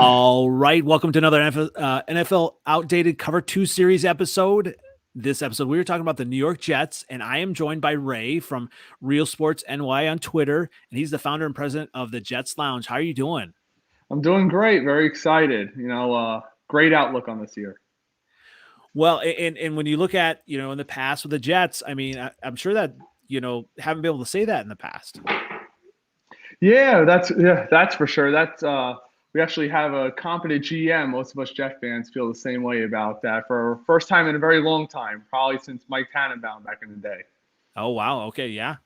All right, welcome to another NFL Outdated Cover 2 series episode. This episode, we were talking about the New York Jets, and I am joined by Ray from Real Sports NY on Twitter, and he's the founder and president of the Jets Lounge. How are you doing? I'm doing great. Very excited. Great outlook on this year. Well, and when you look at, in the past with the Jets, I mean, I'm sure that, haven't been able to say that in the past. Yeah, that's for sure. We actually have a competent GM. Most of us Jet fans feel the same way about that for first time in a very long time, probably since Mike Tannenbaum back in the day. Oh, wow. Okay. Yeah.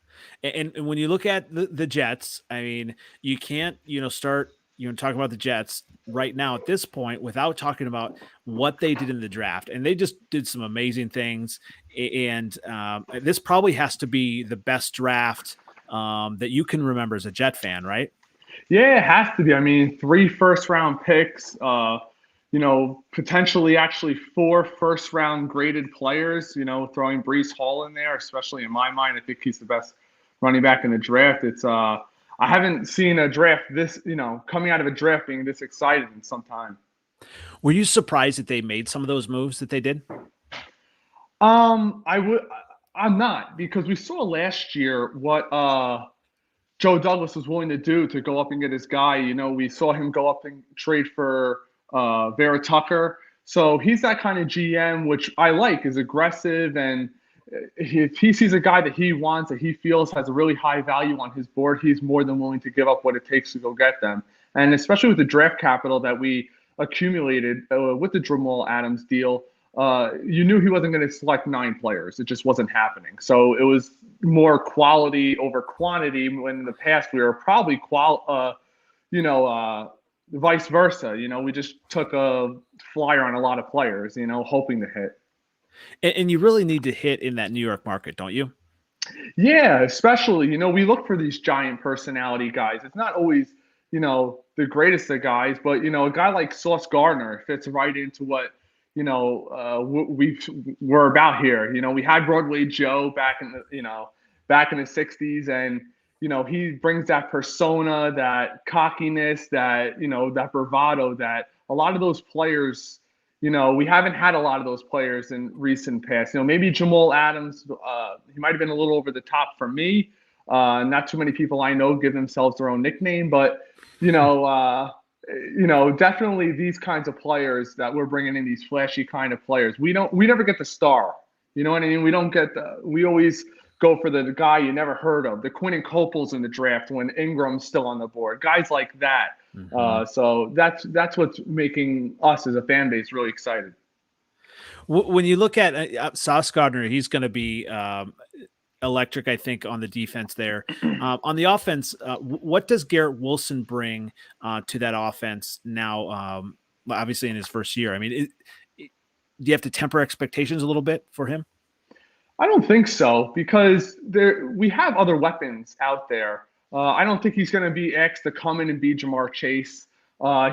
And when you look at the Jets, I mean, you can't, start, talking about the Jets right now at this point without talking about what they did in the draft. And they just did some amazing things. And this probably has to be the best draft that you can remember as a Jet fan, right? Yeah, it has to be. I mean, 3 first-round picks, potentially actually 4 first-round graded players, throwing Breece Hall in there, especially in my mind. I think he's the best running back in the draft. I haven't seen a draft this, coming out of a draft being this excited in some time. Were you surprised that they made some of those moves that they did? I'm not, because we saw last year what Joe Douglas was willing to do to go up and get his guy. We saw him go up and trade for Vera Tucker. So he's that kind of GM, which I like, is aggressive. And if he sees a guy that he wants, that he feels has a really high value on his board, he's more than willing to give up what it takes to go get them. And especially with the draft capital that we accumulated with the Jamal Adams deal, you knew he wasn't going to select 9 players. It just wasn't happening. So it was more quality over quantity, when in the past we were probably vice versa. We just took a flyer on a lot of players, hoping to hit. And you really need to hit in that New York market, don't you? Yeah, especially, we look for these giant personality guys. It's not always, the greatest of guys, but, a guy like Sauce Gardner fits right into what, we're about here. We had Broadway Joe back in the 60s, and, he brings that persona, that cockiness, that, that bravado that a lot of those players, we haven't had a lot of those players in recent past. Maybe Jamal Adams, he might have been a little over the top for me. Not too many people I know give themselves their own nickname, but, definitely these kinds of players that we're bringing in, these flashy kind of players, we never get the star. You know what I mean? We always go for the guy you never heard of, the Quinn and Copels in the draft when Ingram's still on the board, guys like that. Mm-hmm. So that's what's making us as a fan base really excited. When you look at Sauce Gardner, he's going to be electric, I think, on the defense there. On the offense, what does Garrett Wilson bring to that offense now, obviously in his first year? I mean, do you have to temper expectations a little bit for him? I don't think so, because we have other weapons out there. I don't think he's going to be asked to come in and be Jamar Chase.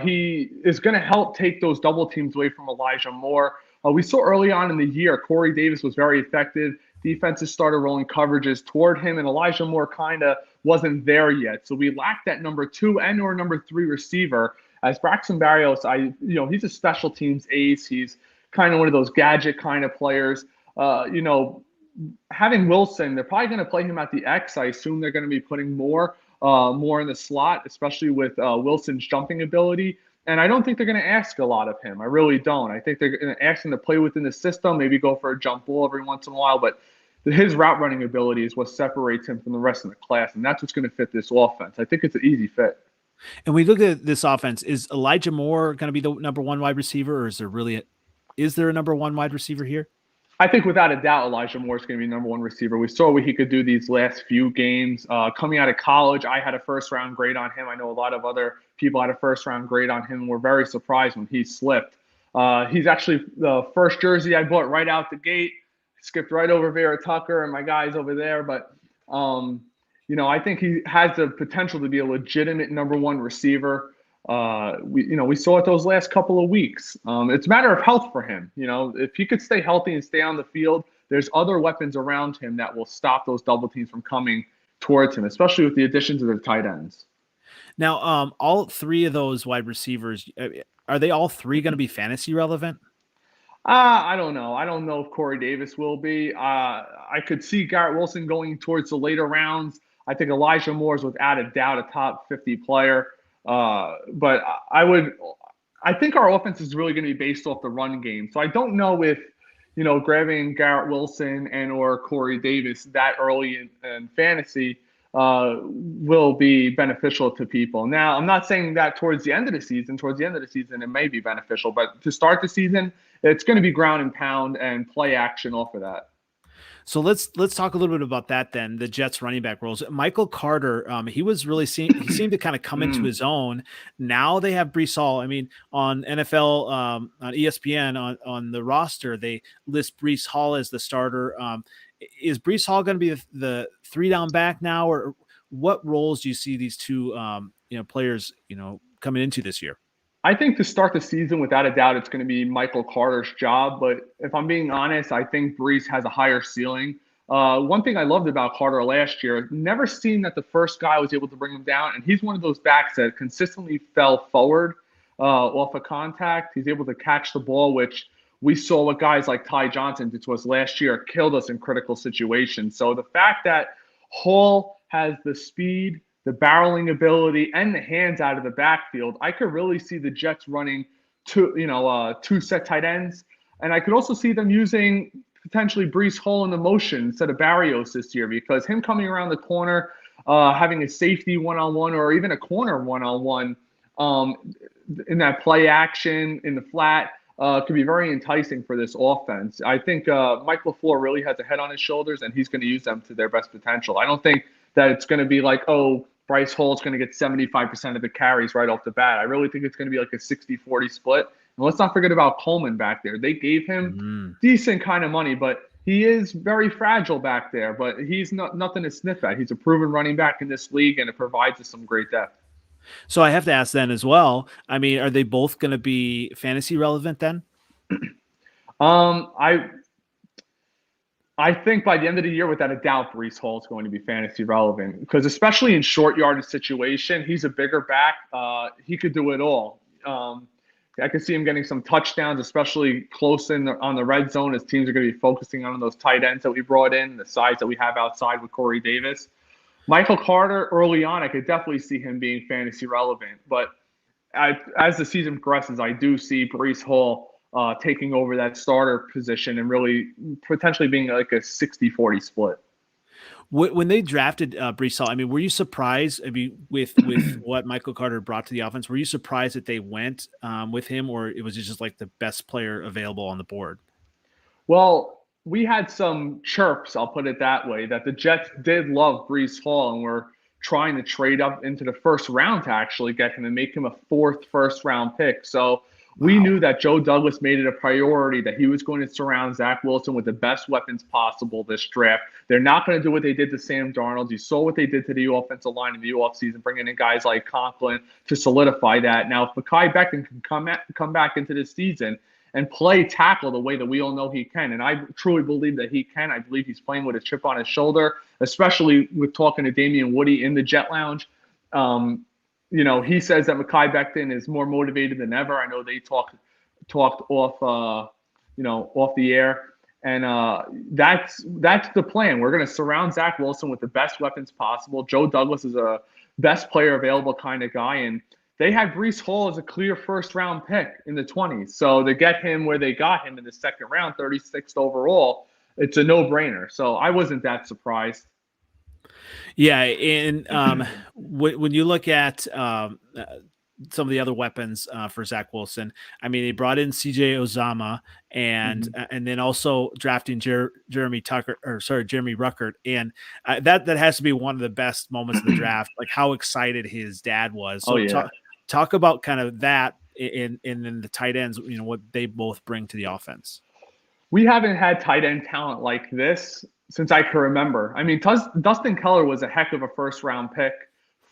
He is going to help take those double teams away from Elijah Moore. We saw early on in the year, Corey Davis was very effective. Defenses started rolling coverages toward him, and Elijah Moore kind of wasn't there yet. So we lacked that number 2 and or number 3 receiver. As Braxton Berrios, he's a special teams ace. He's kind of one of those gadget kind of players. Having Wilson, they're probably going to play him at the X. I assume they're going to be putting more in the slot, especially with Wilson's jumping ability. And I don't think they're going to ask a lot of him. I really don't. I think they're going to ask him to play within the system, maybe go for a jump ball every once in a while. But his route running ability is what separates him from the rest of the class, and that's what's going to fit this offense. I think it's an easy fit. And we look at this offense. Is Elijah Moore going to be the number 1 wide receiver, or is there a number 1 wide receiver here? I think without a doubt, Elijah Moore is going to be number 1 receiver. We saw what he could do these last few games. Coming out of college, I had a first-round grade on him. I know a lot of other people had a first-round grade on him. We're very surprised when he slipped. He's actually the first jersey I bought right out the gate. Skipped right over Vera Tucker and my guys over there. But, I think he has the potential to be a legitimate number 1 receiver. We saw it those last couple of weeks. It's a matter of health for him. If he could stay healthy and stay on the field, there's other weapons around him that will stop those double teams from coming towards him, especially with the additions of the tight ends. Now, all three of those wide receivers, are they all three going to be fantasy relevant? I don't know. I don't know if Corey Davis will be. I could see Garrett Wilson going towards the later rounds. I think Elijah Moore is without a doubt a top 50 player. But I think our offense is really going to be based off the run game. So I don't know if, grabbing Garrett Wilson and or Corey Davis that early in fantasy will be beneficial to people. Now, I'm not saying that towards the end of the season. Towards the end of the season, it may be beneficial. But to start the season, it's going to be ground and pound and play action off of that. So let's talk a little bit about that then. The Jets running back roles. Michael Carter, he seemed to kind of come into Mm. his own. Now they have Breece Hall. I mean, on NFL on ESPN on the roster, they list Breece Hall as the starter. Is Breece Hall going to be the three down back now, or what roles do you see these two players coming into this year? I think to start the season, without a doubt, it's going to be Michael Carter's job. But if I'm being honest, I think Breece has a higher ceiling. One thing I loved about Carter last year, never seen that the first guy was able to bring him down. And he's one of those backs that consistently fell forward off of contact. He's able to catch the ball, which we saw what guys like Ty Johnson did to us last year, killed us in critical situations. So the fact that Hall has the speed, the barreling ability, and the hands out of the backfield, I could really see the Jets running two set tight ends, and I could also see them using potentially Breece Hall in the motion instead of Barrios this year, because him coming around the corner, having a safety one-on-one or even a corner one-on-one in that play action in the flat could be very enticing for this offense. I think Mike LaFleur really has a head on his shoulders, and he's going to use them to their best potential. I don't think that it's going to be like, oh, Bryce Hall's going to get 75% of the carries right off the bat. I really think it's going to be like a 60-40 split. And let's not forget about Coleman back there. They gave him Mm. decent kind of money, but he is very fragile back there. But he's nothing to sniff at. He's a proven running back in this league, and it provides us some great depth. So I have to ask then as well. I mean, are they both going to be fantasy relevant then? Um, I I think by the end of the year, without a doubt, Breece Hall is going to be fantasy relevant because, especially in short yardage situation, he's a bigger back. He could do it all. I could see him getting some touchdowns, especially close on the red zone, as teams are going to be focusing on those tight ends that we brought in, the size that we have outside with Corey Davis. Michael Carter, early on, I could definitely see him being fantasy relevant. But as the season progresses, I do see Breece Hall taking over that starter position and really potentially being like a 60-40 split. When they drafted Breece Hall, I mean, were you surprised? I mean, with what Michael Carter brought to the offense, were you surprised that they went with him, or it was just like the best player available on the board? Well, we had some chirps, I'll put it that way, that the Jets did love Breece Hall and were trying to trade up into the first round to actually get him and make him a fourth first round pick. So we Wow. knew that Joe Douglas made it a priority that he was going to surround Zach Wilson with the best weapons possible this draft. They're not going to do what they did to Sam Darnold. You saw what they did to the offensive line in the offseason, bringing in guys like Conklin to solidify that. Now, if Mekhi Becton can come back into this season and play tackle the way that we all know he can, and I truly believe that he can. I believe he's playing with a chip on his shoulder, especially with talking to Damian Woody in the Jet Lounge. He says that Mekhi Becton is more motivated than ever. I know they talked off, off the air, and that's the plan. We're going to surround Zach Wilson with the best weapons possible. Joe Douglas is a best player available kind of guy, and they had Breece Hall as a clear first-round pick in the 20s. So to get him where they got him in the second round, 36th overall, it's a no-brainer. So I wasn't that surprised. Yeah, and when you look at some of the other weapons for Zach Wilson, I mean, they brought in C.J. Uzama and then also drafting Jeremy Ruckert, and that has to be one of the best moments of the draft. Like how excited his dad was. Oh, So yeah. talk about kind of that in the tight ends. What they both bring to the offense. We haven't had tight end talent like this since I can remember. I mean, Dustin Keller was a heck of a first-round pick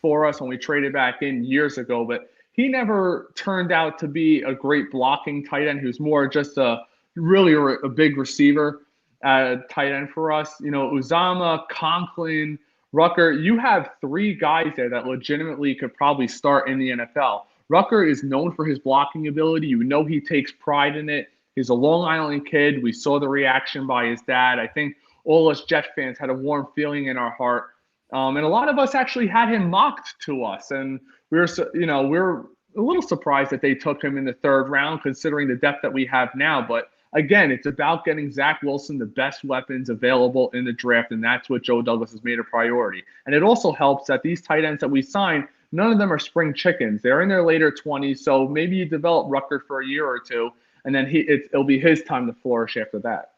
for us when we traded back in years ago, but he never turned out to be a great blocking tight end. He was more just a big receiver tight end for us. Uzama, Conklin, Rucker, you have three guys there that legitimately could probably start in the NFL. Rucker is known for his blocking ability. You know he takes pride in it. He's a Long Island kid. We saw the reaction by his dad. I think all us Jet fans had a warm feeling in our heart. And a lot of us actually had him mocked to us. And we're a little surprised that they took him in the third round, considering the depth that we have now. But again, it's about getting Zach Wilson the best weapons available in the draft, and that's what Joe Douglas has made a priority. And it also helps that these tight ends that we signed, none of them are spring chickens. They're in their later 20s, so maybe you develop Rucker for a year or two, and then it'll be his time to flourish after that.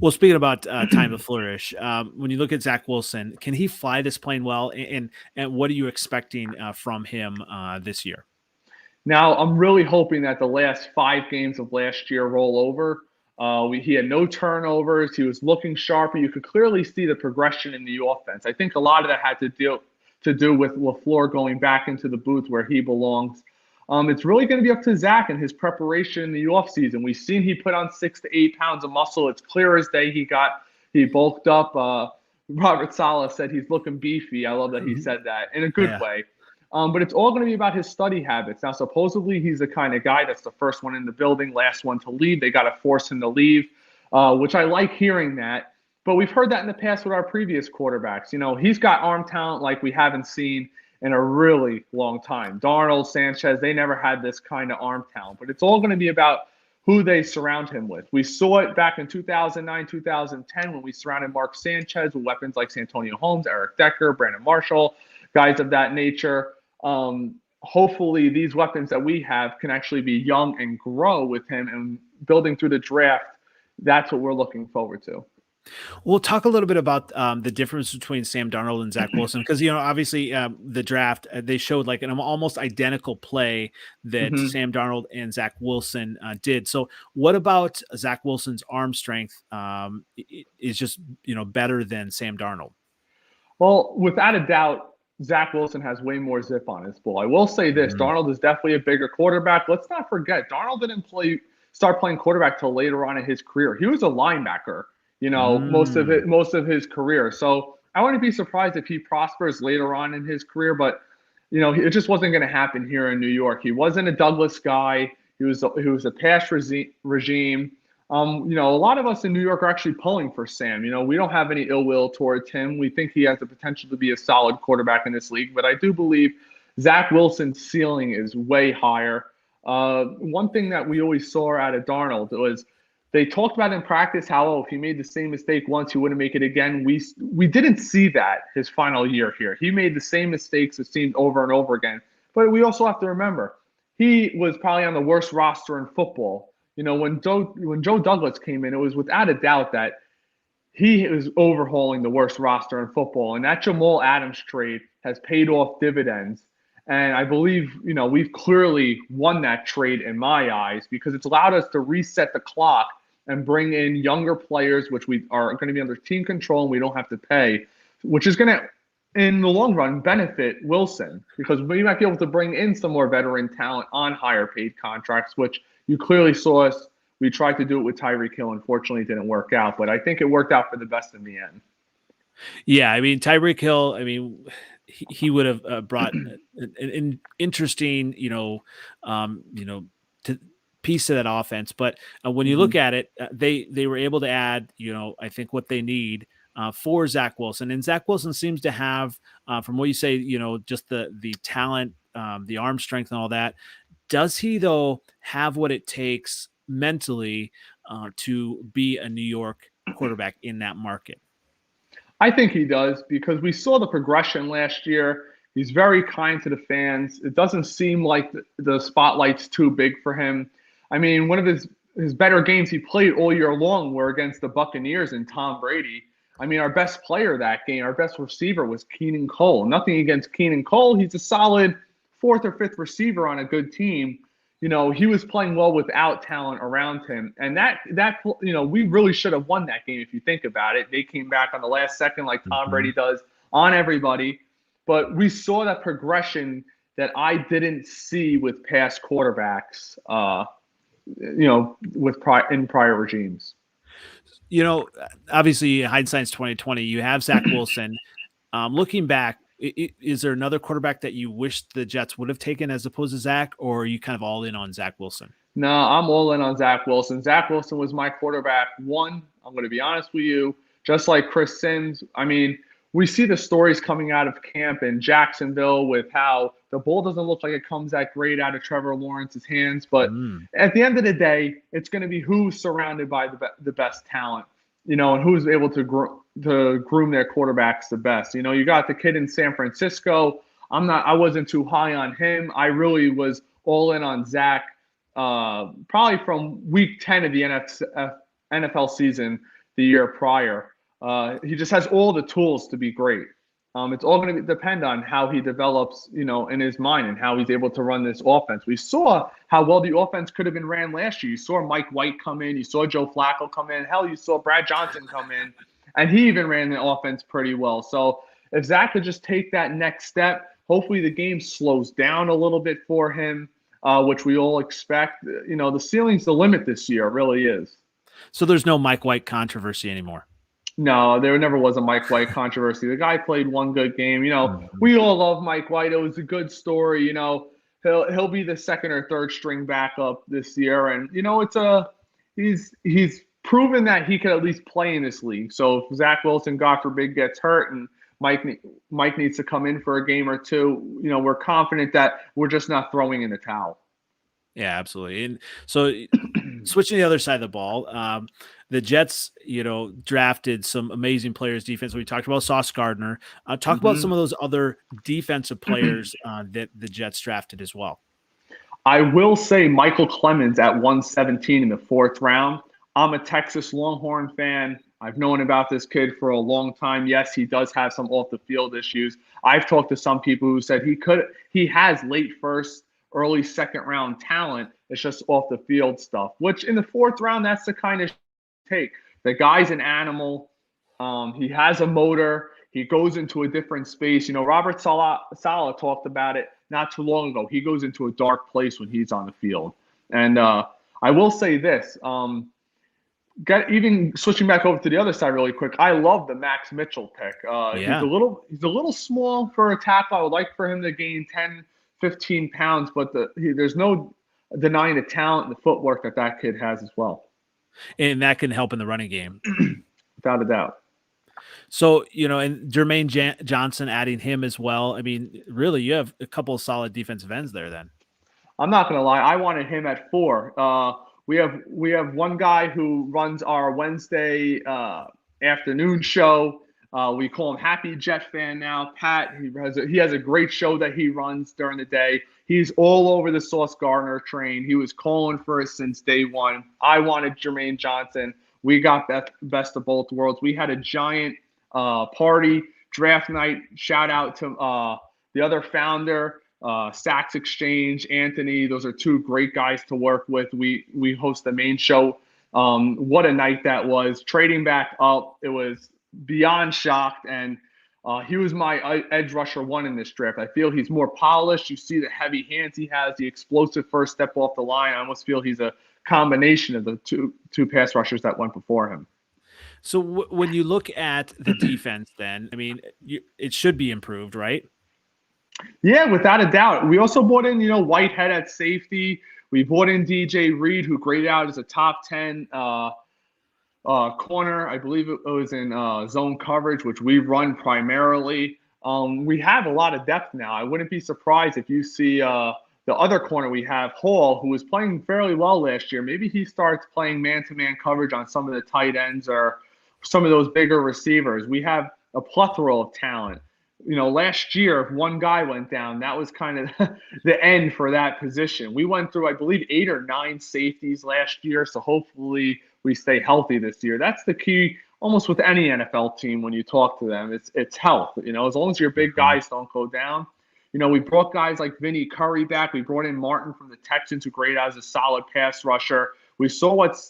Well, speaking about time to flourish, when you look at Zach Wilson, can he fly this plane well? And what are you expecting from him this year? Now, I'm really hoping that the last 5 games of last year roll over. He had no turnovers. He was looking sharper. You could clearly see the progression in the offense. I think a lot of that had to do with LaFleur going back into the booth where he belongs. It's really going to be up to Zach and his preparation in the offseason. We've seen he put on 6 to 8 pounds of muscle. It's clear as day he bulked up. Robert Saleh said he's looking beefy. I love that he said that in a good way. But it's all going to be about his study habits. Now, supposedly he's the kind of guy that's the first one in the building, last one to leave. They got to force him to leave, which I like hearing that. But we've heard that in the past with our previous quarterbacks. He's got arm talent like we haven't seen in a really long time. Darnold, Sanchez, they never had this kind of arm talent. But it's all going to be about who they surround him with. We saw it back in 2009, 2010 when we surrounded Mark Sanchez with weapons like Santonio Holmes, Eric Decker, Brandon Marshall, guys of that nature. Hopefully these weapons that we have can actually be young and grow with him, and building through the draft. That's what we're looking forward to. We'll talk a little bit about the difference between Sam Darnold and Zach Wilson, because obviously the draft they showed like an almost identical play that Mm-hmm. Sam Darnold and Zach Wilson did. So, what about Zach Wilson's arm strength is just better than Sam Darnold? Well, without a doubt, Zach Wilson has way more zip on his ball. I will say this: Mm. Darnold is definitely a bigger quarterback. Let's not forget, Darnold didn't start playing quarterback till later on in his career. He was a linebacker, Mm. most of his career. So I wouldn't be surprised if he prospers later on in his career, but it just wasn't going to happen here in New York. He wasn't a Douglas guy. He was a pass regime. A lot of us in New York are actually pulling for Sam. We don't have any ill will towards him. We think he has the potential to be a solid quarterback in this league, but I do believe Zach Wilson's ceiling is way higher. One thing that we always saw out of Darnold was they talked about in practice how, if he made the same mistake once, he wouldn't make it again. We didn't see that his final year here. He made the same mistakes, it seemed, over and over again. But we also have to remember, he was probably on the worst roster in football. When Joe Douglas came in, it was without a doubt that he was overhauling the worst roster in football. And that Jamal Adams trade has paid off dividends. And I believe, we've clearly won that trade in my eyes, because it's allowed us to reset the clock and bring in younger players, which we are going to be under team control and we don't have to pay, which is going to, in the long run, benefit Wilson, because we might be able to bring in some more veteran talent on higher paid contracts, which you clearly saw us. We tried to do it with Tyreek Hill. Unfortunately, it didn't work out, but I think it worked out for the best in the end. Yeah, I mean Tyreek Hill. I mean, he would have brought an interesting, to piece to that offense. But when you Mm-hmm. look at it, they were able to add, I think what they need for Zach Wilson, and Zach Wilson seems to have, from what you say, just the talent, the arm strength, and all that. Does he though have what it takes mentally to be a New York quarterback in that market? I think he does, because we saw the progression last year. He's very kind to the fans. It doesn't seem like the spotlight's too big for him. I mean, one of his better games he played all year long were against the Buccaneers and Tom Brady. I mean, our best player that game, our best receiver was Keenan Cole. Nothing against Keenan Cole. He's a solid fourth or fifth receiver on a good team. He was playing well without talent around him. And that we really should have won that game if you think about it. They came back on the last second like Tom Mhm. Brady does on everybody. But we saw that progression that I didn't see with past quarterbacks, in prior regimes. Obviously hindsight's 2020. You have Zach Wilson. Looking back, is there another quarterback that you wish the Jets would have taken as opposed to Zach, or are you kind of all in on Zach Wilson? No, I'm all in on Zach Wilson. Zach Wilson was my quarterback one. I'm going to be honest with you, just like Chris Sims. I mean, we see the stories coming out of camp in Jacksonville with how the ball doesn't look like it comes that great out of Trevor Lawrence's hands. But Mm. at the end of the day, it's going to be who's surrounded by the best talent, and who's able to groom their quarterbacks the best. You got the kid in San Francisco. I wasn't too high on him. I really was all in on Zach probably from week 10 of the NFL season the year prior. He just has all the tools to be great. It's all going to depend on how he develops, in his mind and how he's able to run this offense. We saw how well the offense could have been ran last year. You saw Mike White come in. You saw Joe Flacco come in. Hell, you saw Brad Johnson come in. And he even ran the offense pretty well. So if Zach could just take that next step, hopefully the game slows down a little bit for him, which we all expect. The ceiling's the limit this year. It really is. So there's no Mike White controversy anymore. No, there never was a Mike White controversy. The guy played one good game. We all love Mike White. It was a good story. He'll be the second or third string backup this year, and he's proven that he could at least play in this league. So if Zach Wilson, God forbid, gets hurt and Mike needs to come in for a game or two, we're confident that we're just not throwing in the towel. Yeah, absolutely. And so switching to the other side of the ball, the Jets, drafted some amazing players defense. We talked about Sauce Gardner. Talk about some of those other defensive players that the Jets drafted as well. I will say Michael Clemens at 117 in the fourth round. I'm a Texas Longhorn fan. I've known about this kid for a long time. Yes, he does have some off the field issues. I've talked to some people who said he has late first, early second round talent. It's just off the field stuff, which in the fourth round, that's the kind of take. The guy's an animal. He has a motor. He goes into a different space. Robert Saleh talked about it not too long ago. He goes into a dark place when he's on the field. And I will say this, even switching back over to the other side really quick, I love the Max Mitchell pick. Yeah. He's a little small for a tackle. I would like for him to gain 10, 15 pounds, but there's no denying the talent and the footwork that kid has as well. And that can help in the running game. Without a doubt. So, and Jermaine Johnson, adding him as well. I mean, really, you have a couple of solid defensive ends there then. I'm not going to lie. I wanted him at 4. We have one guy who runs our Wednesday afternoon show. We call him Happy Jet Fan now. Pat, he has a great show that he runs during the day. He's all over the Sauce Gardner train. He was calling for us since day one. I wanted Jermaine Johnson. We got best of both worlds. We had a giant party, draft night. Shout out to the other founder, Saks Exchange, Anthony. Those are two great guys to work with. We host the main show. What a night that was. Trading back up, it was beyond shocked, and he was my edge rusher one in this draft. I feel he's more polished. You see the heavy hands he has, the explosive first step off the line. I almost feel he's a combination of the two pass rushers that went before him. So when you look at the defense, then, I mean, it should be improved, right? Yeah, without a doubt. We also brought in, Whitehead at safety. We brought in DJ Reed, who graded out as a top 10 corner. I believe it was in zone coverage, which we run primarily. We have a lot of depth now. I wouldn't be surprised if you see the other corner we have, Hall, who was playing fairly well last year. Maybe he starts playing man-to-man coverage on some of the tight ends or some of those bigger receivers. We have a plethora of talent. Last year, if one guy went down, that was kind of the end for that position. We went through, I believe, 8 or 9 safeties last year, so hopefully we stay healthy this year. That's the key almost with any NFL team when you talk to them. It's health. As long as your big guys don't go down. We brought guys like Vinny Curry back. We brought in Martin from the Texans, who graded out as a solid pass rusher. We saw what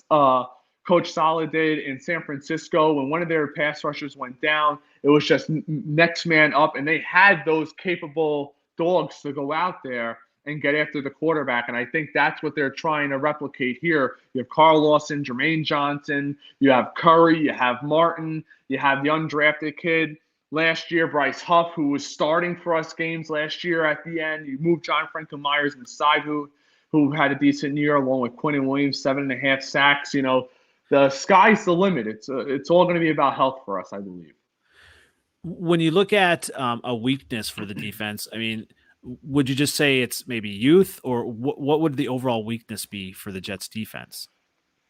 Coach Saleh did in San Francisco when one of their pass rushers went down. It was just next man up, and they had those capable dogs to go out there and get after the quarterback. And I think that's what they're trying to replicate here. You have Carl Lawson, Jermaine Johnson, you have Curry, you have Martin, you have the undrafted kid last year, Bryce Huff, who was starting for us games last year at the end. You moved John Franklin Myers inside, who had a decent year, along with Quinton Williams, 7.5 sacks. The sky's the limit. It's all going to be about health for us, I believe. When you look at a weakness for the defense, I mean, would you just say it's maybe youth, or what would the overall weakness be for the Jets defense?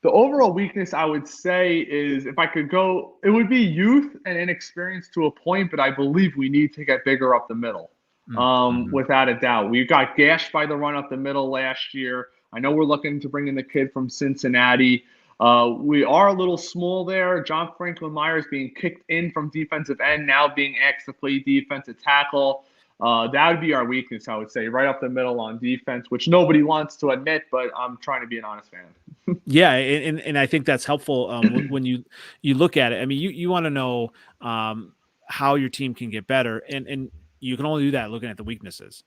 The overall weakness, I would say, is if I could go, it would be youth and inexperience to a point, but I believe we need to get bigger up the middle, Mm-hmm. without a doubt. We got gashed by the run up the middle last year. I know we're looking to bring in the kid from Cincinnati. We are a little small there. John Franklin Myers being kicked in from defensive end, now being asked to play defensive tackle. That would be our weakness, I would say, right up the middle on defense, which nobody wants to admit, but I'm trying to be an honest fan. Yeah, and I think that's helpful when you look at it. I mean, you want to know how your team can get better, and you can only do that looking at the weaknesses.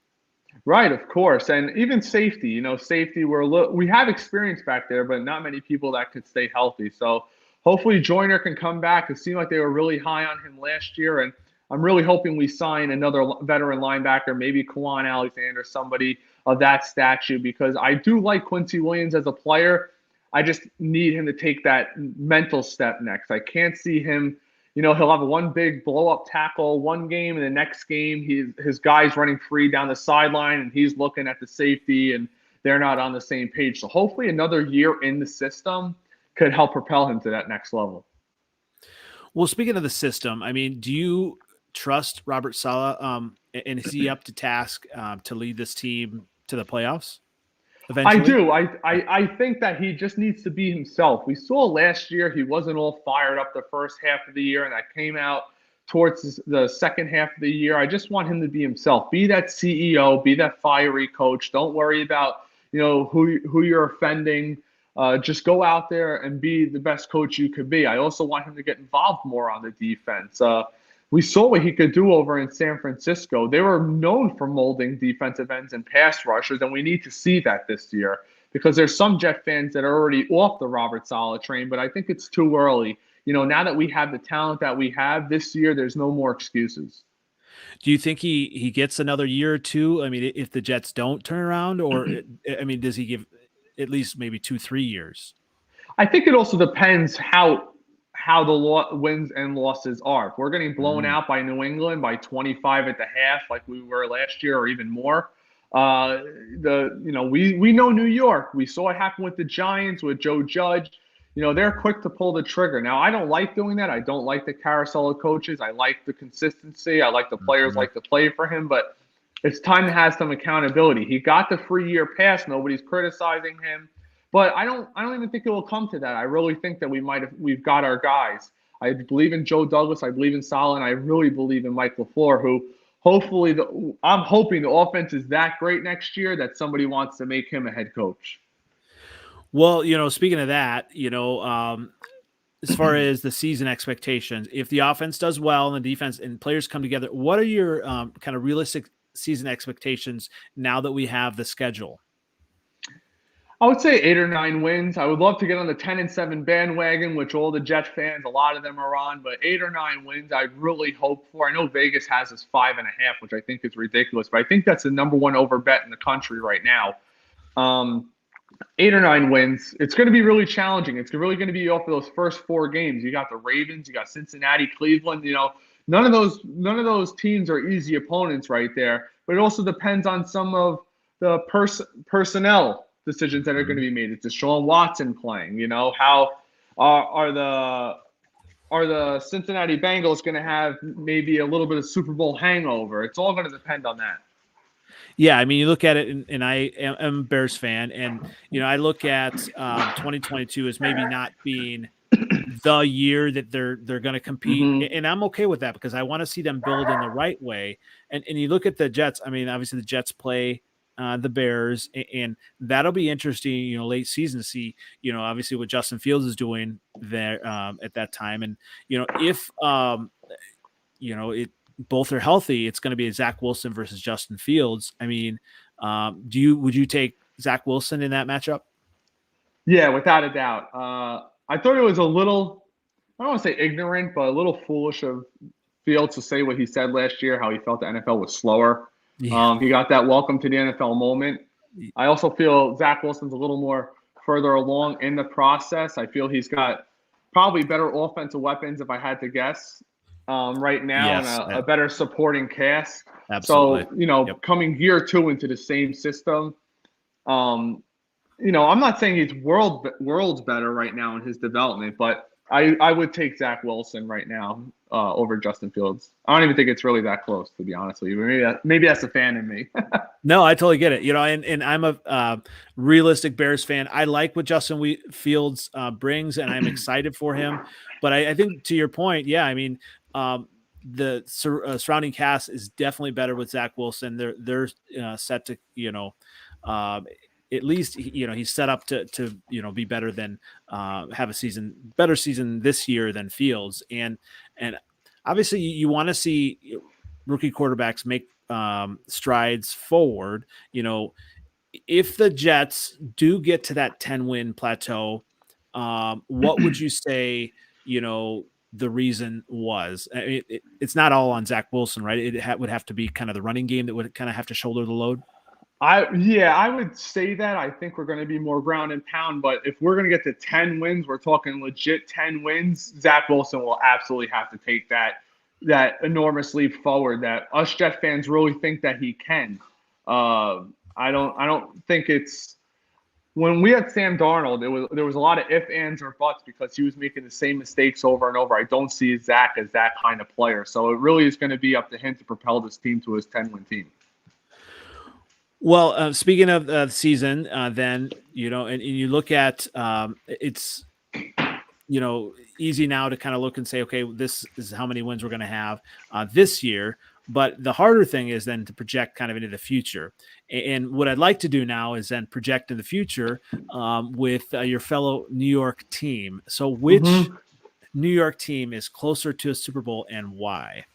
Right, of course, and even safety. Safety. We have experience back there, but not many people that could stay healthy. So hopefully Joyner can come back. It seemed like they were really high on him last year, and I'm really hoping we sign another veteran linebacker, maybe Kawan Alexander, somebody of that stature, because I do like Quincy Williams as a player. I just need him to take that mental step next. I can't see him. He'll have one big blow up tackle one game, and the next game, his guy's running free down the sideline, and he's looking at the safety, and they're not on the same page. So hopefully, another year in the system could help propel him to that next level. Well, speaking of the system, I mean, do you trust Robert Saleh? And is he up to task to lead this team to the playoffs I eventually? do. I think that he just needs to be himself. We saw last year he wasn't all fired up the first half of the year, and that came out towards the second half of the year. I just want him to be himself. Be that CEO. Be that fiery coach. Don't worry about who you're offending. Just go out there and be the best coach you could be. I also want him to get involved more on the defense. We saw what he could do over in San Francisco. They were known for molding defensive ends and pass rushers, and we need to see that this year because there's some Jet fans that are already off the Robert Saleh train, but I think it's too early. Now that we have the talent that we have this year, there's no more excuses. Do you think he gets another year or two? I mean, if the Jets don't turn around, or I mean, does he give at least maybe 2-3 years? I think it also depends how the wins and losses are. If we're getting blown Mm. out by New England by 25 at the half, like we were last year, or even more, we know New York. We saw it happen with the Giants with Joe Judge. They're quick to pull the trigger. Now, I don't like doing that. I don't like the carousel of coaches. I like the consistency. I like the players Mhm. like to play for him, but it's time to have some accountability. He got the free year pass. Nobody's criticizing him. But I don't even think it will come to that. I really think that we've got our guys. I believe in Joe Douglas. I believe in Saleh, and I really believe in Mike LaFleur, who hopefully I'm hoping the offense is that great next year that somebody wants to make him a head coach. Well, speaking of that, as far as the season expectations, if the offense does well and the defense and players come together, what are your kind of realistic season expectations now that we have the schedule? I would say 8 or 9 wins. I would love to get on the 10-7 bandwagon, which all the Jet fans, a lot of them are on. But 8 or 9 wins, I'd really hope for. I know Vegas has us 5.5, which I think is ridiculous, but I think that's the number one over bet in the country right now. 8 or 9 wins. It's going to be really challenging. It's really going to be off of those first 4 games. You got the Ravens, you got Cincinnati, Cleveland. None of those teams are easy opponents right there. But it also depends on some of the personnel decisions that are going to be made. It's Deshaun Watson playing. How are the Cincinnati Bengals going to have maybe a little bit of Super Bowl hangover? It's all going to depend on that. Yeah, I mean, you look at it, and I am a Bears fan, and I look at 2022 as maybe not being the year that they're going to compete, Mm-hmm. and I'm okay with that because I want to see them build in the right way. And you look at the Jets. I mean, obviously the Jets play the Bears, and that'll be interesting. Late season to see. Obviously what Justin Fields is doing there at that time, and if it both are healthy, it's going to be a Zach Wilson versus Justin Fields. I mean, would you take Zach Wilson in that matchup? Yeah, without a doubt. I thought it was a little, I don't want to say ignorant, but a little foolish of Fields to say what he said last year, how he felt the NFL was slower. Yeah. He got that welcome to the NFL moment. I also feel Zach Wilson's a little more further along in the process. I feel he's got probably better offensive weapons, if I had to guess, right now, and Yes. a better supporting cast. Absolutely. So, you know, Yep. coming year two into the same system, um, you know, I'm not saying he's worlds better right now in his development, but I would take Zach Wilson right now over Justin Fields. I don't even think it's really that close, to be honest with you. Maybe that's a fan in me. No, I totally get it. You know, and I'm a realistic Bears fan. I like what Justin Fields brings, and I'm excited for him. But I think to your point, yeah, I mean, the surrounding cast is definitely better with Zach Wilson. They're set to, you know, at least, you know, he's set up to you know, be better than have a better season this year than Fields, and obviously you want to see rookie quarterbacks make strides forward. You know, if the Jets do get to that 10-win plateau, what would you say, you know, the reason was? I mean, it's not all on Zach Wilson, right? It would have to be kind of the running game that would kind of have to shoulder the load. I would say that. I think we're going to be more ground and pound, but if we're going to get to 10 wins, we're talking legit 10 wins. Zach Wilson will absolutely have to take that enormous leap forward that us Jet fans really think that he can. I don't think it's when we had Sam Darnold, there was a lot of if, ands, or buts because he was making the same mistakes over and over. I don't see Zach as that kind of player, so it really is going to be up to him to propel this team to his 10-win team. Well, speaking of the season, then, you know, and you look at it's, you know, easy now to kind of look and say, okay, this is how many wins we're going to have this year. But the harder thing is then to project kind of into the future. And what I'd like to do now is then project in the future with your fellow New York team. So which New York team is closer to a Super Bowl and why?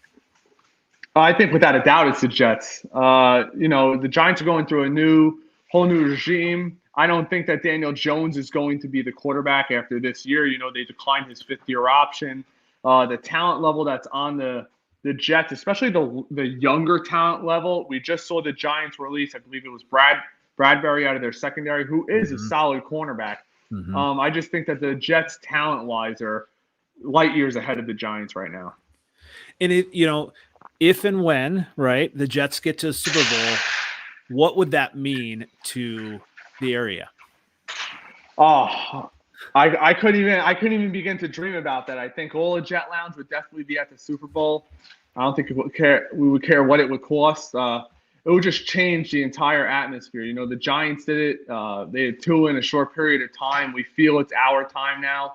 I think without a doubt it's the Jets. You know, the Giants are going through whole new regime. I don't think that Daniel Jones is going to be the quarterback after this year. You know, they declined his fifth-year option. The talent level that's on the Jets, especially the younger talent level, we just saw the Giants release, I believe it was Bradbury out of their secondary, who is a solid cornerback. I just think that the Jets talent-wise are light years ahead of the Giants right now. And it, you know, if and when, right, the Jets get to a Super Bowl, what would that mean to the area? Oh, I couldn't even begin to dream about that. I think all of Jet Lounge would definitely be at the Super Bowl. I don't think we would care what it would cost. It would just change the entire atmosphere. You know, the Giants did it. They had two in a short period of time. We feel it's our time now.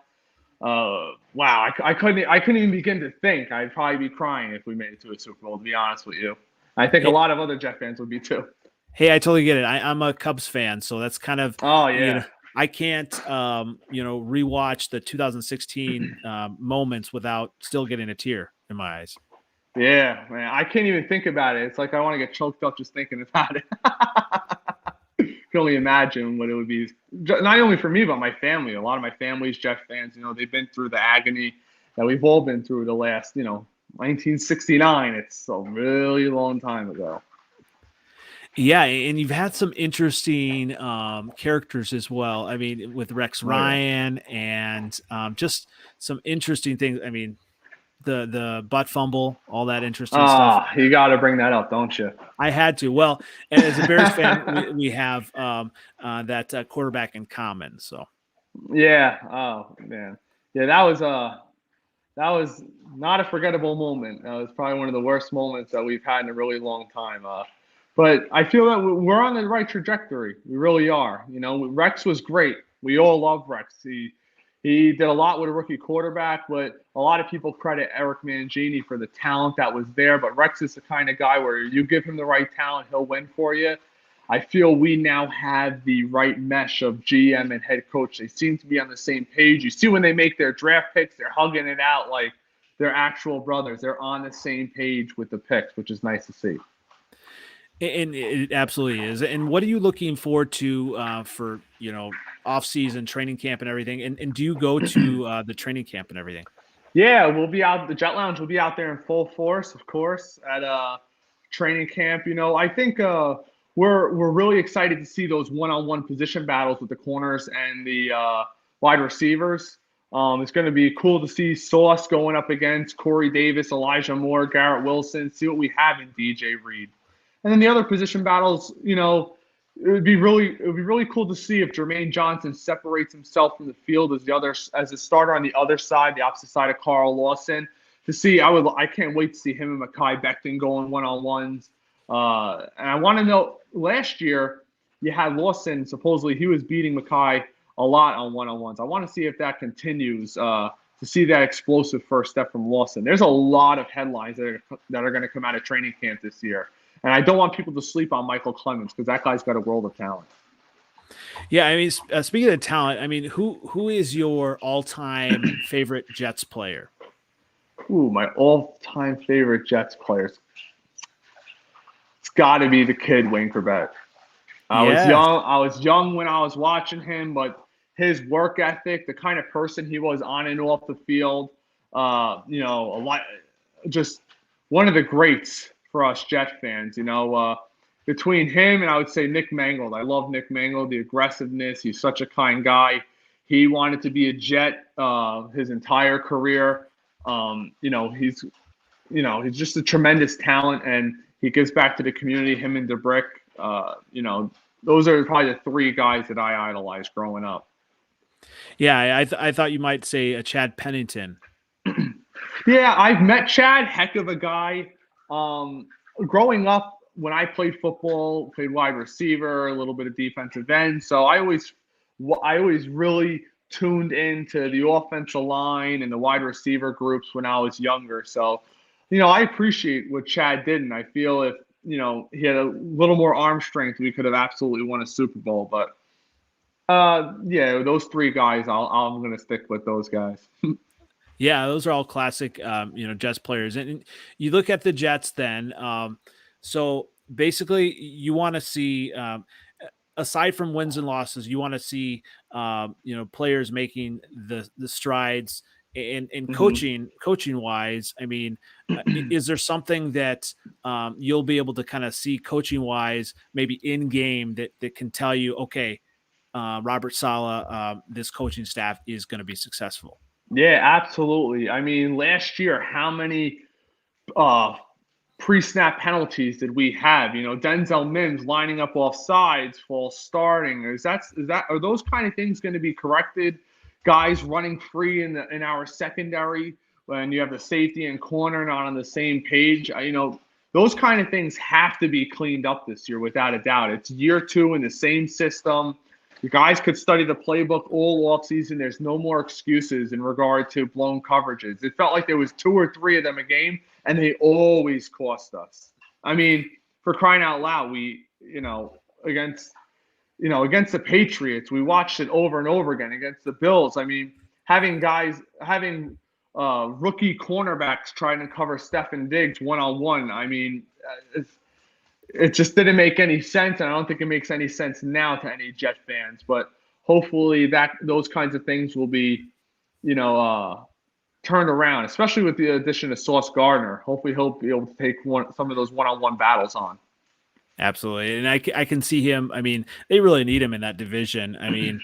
Wow, I couldn't even begin to think. I'd probably be crying if we made it to a Super Bowl, to be honest with you. I think a lot of other Jet fans would be too. Hey, I totally get it. I'm a Cubs fan, so that's kind of, Oh you know, yeah. I can't, you know, rewatch the 2016 moments without still getting a tear in my eyes. Yeah, man. I can't even think about it. It's like I want to get choked up just thinking about it. Can only imagine what it would be. Not only for me, but my family. A lot of my family's Jet fans. You know, they've been through the agony that we've all been through the last, you know, 1969. It's a really long time ago. Yeah, and you've had some interesting characters as well. I mean, with Rex Ryan and just some interesting things. I mean, the butt fumble, all that interesting stuff. Ah, you got to bring that up, don't you? I had to. Well, as a Bears fan, we have that quarterback in common. So Yeah. Oh man. Yeah, that was not a forgettable moment. It was probably one of the worst moments that we've had in a really long time. But I feel that we're on the right trajectory. We really are. You know, Rex was great. We all love Rex. He did a lot with a rookie quarterback, but a lot of people credit Eric Mangini for the talent that was there. But Rex is the kind of guy where you give him the right talent, he'll win for you. I feel we now have the right mesh of GM and head coach. They seem to be on the same page. You see when they make their draft picks, they're hugging it out like they're actual brothers. They're on the same page with the picks, which is nice to see. and it absolutely is. And what are you looking forward to for, you know, off season training camp and everything? And do you go to the training camp and everything? Yeah, we'll be out. The Jet Lounge will be out there in full force, of course, at training camp. I think we're really excited to see those one-on-one position battles with the corners and the wide receivers. It's going to be cool to see Sauce going up against Corey Davis, Elijah Moore, Garrett Wilson. See what we have in DJ Reed, and then the other position battles. It would be really cool to see if Jermaine Johnson separates himself from the field as a starter on the other side, the opposite side of Carl Lawson. To see, I can't wait to see him and Mekhi Becton going one-on-ones. And I want to know, last year you had Lawson, supposedly he was beating Mekhi a lot on one-on-ones. I want to see if that continues, to see that explosive first step from Lawson. There's a lot of headlines that are going to come out of training camp this year. And I don't want people to sleep on Michael Clemens because that guy's got a world of talent. Yeah, I mean, speaking of talent, I mean, who is your all-time favorite Jets player? Ooh, my all-time favorite Jets players. It's got to be the kid Wayne Corbett. I was Yes. young. I was young when I was watching him, but his work ethic, the kind of person he was on and off the field, a lot, just one of the greats for us Jet fans. Between him and I would say Nick Mangold. I love Nick Mangold, the aggressiveness. He's such a kind guy. He wanted to be a Jet his entire career. He's just a tremendous talent, and he gives back to the community. Him and DeBrick, those are probably the three guys that I idolized growing up. Yeah, I thought you might say a Chad Pennington. Yeah, I've met Chad, heck of a guy. Growing up, when I played football, played wide receiver, a little bit of defensive end. So I always really tuned into the offensive line and the wide receiver groups when I was younger. So, I appreciate what Chad did, and I feel if he had a little more arm strength, we could have absolutely won a Super Bowl. But yeah, those three guys, I'm going to stick with those guys. Yeah, those are all classic, Jets players. And you look at the Jets then. So basically, you want to see, aside from wins and losses, you want to see, players making the strides and hmm coaching wise. I mean, is there something that you'll be able to kind of see coaching wise, maybe in game that can tell you, okay, Robert Sala, this coaching staff is going to be successful. Yeah, absolutely. I mean, last year, how many uh, pre-snap penalties did we have? Denzel Mims lining up off sides, false starting. Are those kind of things going to be corrected? Guys running free in our secondary when you have the safety and corner not on the same page. Those kind of things have to be cleaned up this year without a doubt. It's year two in the same system. You guys could study the playbook all offseason. There's no more excuses in regard to blown coverages. It felt like there was two or three of them a game, and they always cost us. I mean, for crying out loud, against against the Patriots, we watched it over and over again. Against the Bills, I mean, having rookie cornerbacks trying to cover Stefon Diggs one-on-one. I mean, it just didn't make any sense, and I don't think it makes any sense now to any Jet fans. But hopefully, those kinds of things will be, you know, uh, turned around, especially with the addition of Sauce Gardner. Hopefully, he'll be able to take some of those one-on-one battles on. Absolutely. And I can see him. I mean, they really need him in that division. I mean,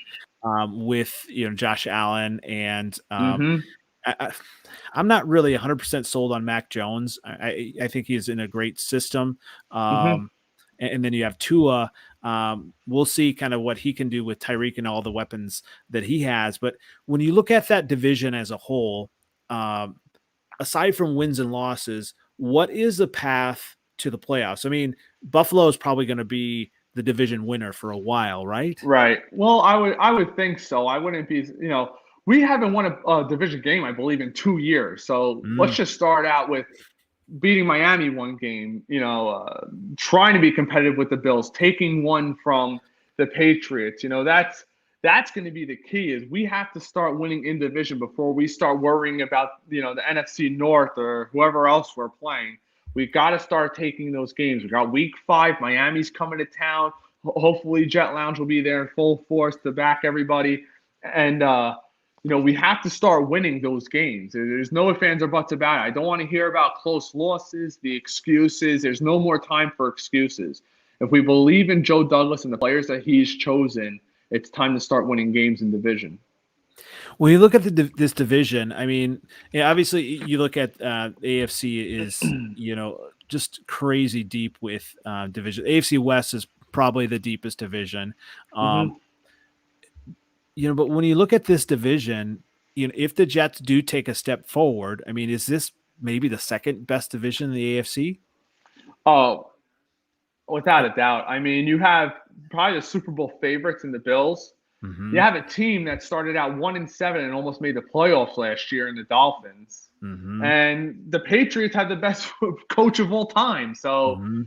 with, Josh Allen and Mm-hmm. I, I'm not really 100% sold on Mac Jones. I think he's in a great system. Mm-hmm. And then you have Tua. We'll see kind of what he can do with Tyreek and all the weapons that he has. But when you look at that division as a whole, um, aside from wins and losses, what is the path to the playoffs? I mean, Buffalo is probably going to be the division winner for a while, right? Right. Well, I would think so. I wouldn't be. We haven't won a division game, I believe, in 2 years. So let's Mm, just start out with beating Miami one game, trying to be competitive with the Bills, taking one from the Patriots. That's going to be the key. Is we have to start winning in division before we start worrying about the NFC North or whoever else we're playing. We got to start taking those games. We got Week 5. Miami's coming to town. Hopefully, Jet Lounge will be there in full force to back everybody. And we have to start winning those games. There's no ifs, ands, or buts about it. I don't want to hear about close losses, the excuses. There's no more time for excuses. If we believe in Joe Douglas and the players that he's chosen, it's time to start winning games in division. When you look at this division, I mean, yeah, obviously you look at AFC is just crazy deep with division. AFC West is probably the deepest division. Mm-hmm. But when you look at this division, if the Jets do take a step forward, I mean, is this maybe the second best division in the AFC? Oh, without a doubt. I mean, you have probably the Super Bowl favorites in the Bills. You Mm-hmm. have a team that started out 1-7 and almost made the playoffs last year in the Dolphins. Mm-hmm. And the Patriots had the best coach of all time. So, Mm-hmm.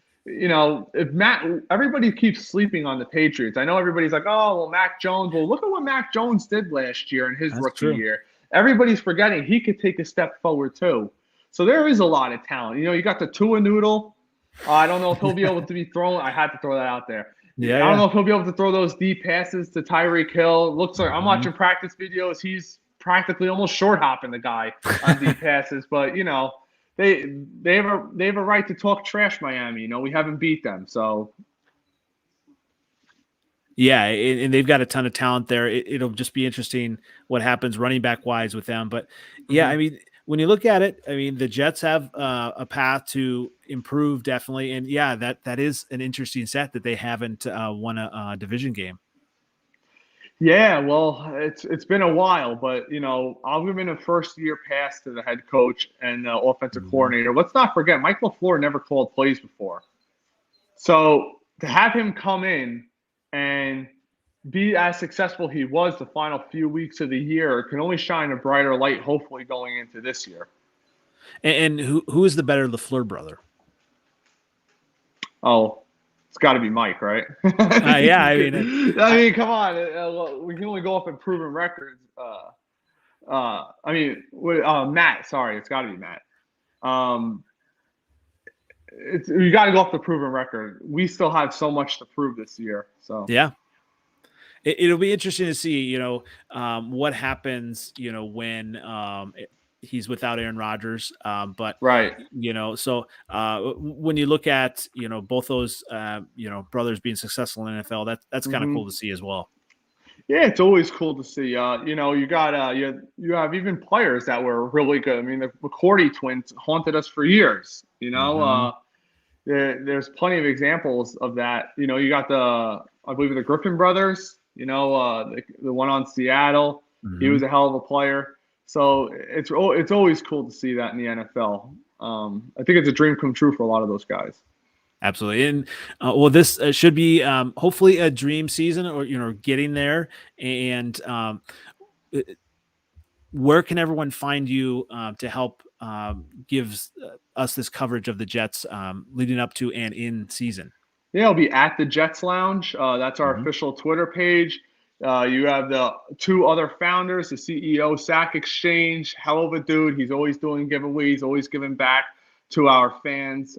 if everybody keeps sleeping on the Patriots. I know everybody's like, oh, well, Mac Jones. Well, look at what Mac Jones did last year in his That's rookie true. year. Everybody's forgetting he could take a step forward too. So there is a lot of talent. You got the Tua Noodle. I don't know if he'll be able to be thrown. I had to throw that out there. Yeah, I don't yeah. know if he'll be able to throw those deep passes to Tyreek Hill. Looks like I'm Mm-hmm. watching practice videos. He's practically almost short hopping the guy on deep passes. But they have a right to talk trash, Miami. We haven't beat them, so Yeah, and they've got a ton of talent there. It'll just be interesting what happens running back wise with them. But yeah, I mhm. mean, when you look at it, I mean, the Jets have a path to improve definitely, and yeah, that is an interesting set that they haven't won a division game. Yeah, well, it's been a while, but I'll give him a first year pass to the head coach and the offensive Mhm. coordinator. Let's not forget, Mike LaFleur never called plays before. So to have him come in and be as successful he was the final few weeks of the year can only shine a brighter light, hopefully going into this year. And who is the better LaFleur brother? Oh, it's got to be Mike, right? Yeah, I mean, Come on. We can only go up and proven records. Matt. Sorry, it's got to be Matt. Um, you got to go off the proven record. We still have so much to prove this year. So yeah, it'll be interesting to see, what happens, when he's without Aaron Rodgers. But right. when you look at both those brothers being successful in the NFL, that's kind of Hmm. cool to see as well. Yeah, it's always cool to see. You got you have even players that were really good. I mean, the McCourty twins haunted us for years. Hmm. There's plenty of examples of that. You got I believe the Griffin brothers. The one on Seattle. He was Hmm. a hell of a player. So it's always cool to see that in the NFL. I think it's a dream come true for a lot of those guys. Absolutely. And well, this should be hopefully a dream season, or getting there. And where can everyone find you to help gives us this coverage of the Jets leading up to and in season? Yeah, it'll be at the Jets Lounge. That's our Hmm. official Twitter page. You have the two other founders, the CEO, Sack Exchange. Hell of a dude. He's always doing giveaways, always giving back to our fans.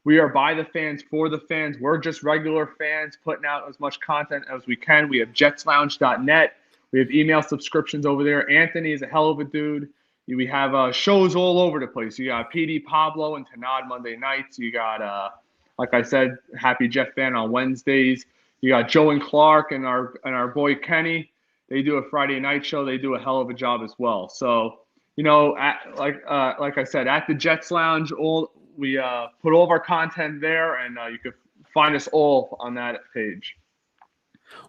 We are by the fans, for the fans. We're just regular fans putting out as much content as we can. We have jetslounge.net. We have email subscriptions over there. Anthony is a hell of a dude. We have shows all over the place. You got PD Pablo and Tanad Monday nights. You got like I said, Happy Jeff Fan on Wednesdays. You got Joe and Clark and our boy Kenny. They do a Friday night show. They do a hell of a job as well. So like I said, at the Jets Lounge, we put all of our content there, and you can find us all on that page.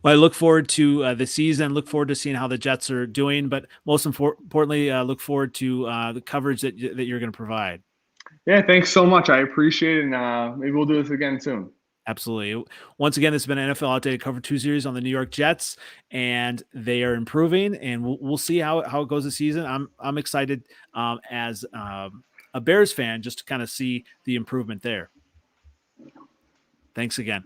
Well, I look forward to the season. Look forward to seeing how the Jets are doing, but most importantly, look forward to the coverage that you're going to provide. Yeah, thanks so much. I appreciate it, and maybe we'll do this again soon. Absolutely. Once again, this has been NFL Outdated Cover 2 series on the New York Jets, and they are improving, and we'll see how it goes this season. I'm excited as a Bears fan just to kind of see the improvement there. Thanks again.